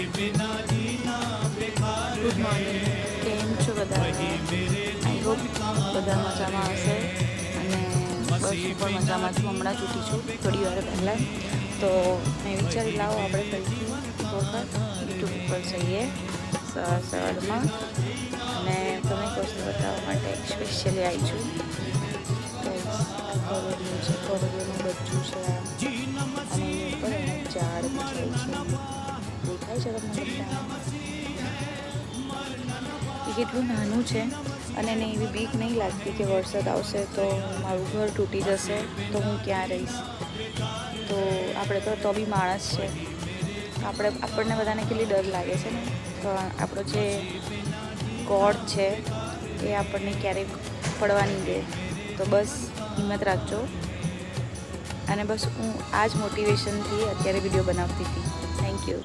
Good morning, કેમ છો બધા? આઈ હોપ બધા મજામાં હશે અને બસ હું પણ મજામાં છું. હમણાં જ ઉઠી છું થોડી વાર પહેલાં, તો મેં વિચારી લાવો આપણે ફરીથી વખત યુટ્યુબ ઉપર જઈએ સવારમાં અને તમે એક વસ્તુ બતાવવા માટે સ્પેશિયલી આવી છું. કોરોડિયું છે, કોરોડિયુંનું બચ્ચું છે આ, અને એની ઉપર એને ઝાડ બી જાય છે. દેખાય છે તમને બધા? એ કેટલું નાનું છે અને એને એવી બીક નહીં લાગતી કે વરસાદ આવશે તો મારું ઘર તૂટી જશે તો હું ક્યાં રહીશ. તો આપણે તો બી માણસ છે, આપણને બધાને કેટલી ડર લાગે છે ને, પણ આપણો જે ગોડ છે એ આપણને ક્યારેક પડવા નહીં દે. તો બસ હિંમત રાખજો. અને બસ હું આ જ મોટિવેશનથી અત્યારે વિડીયો બનાવતી હતી. Thank you.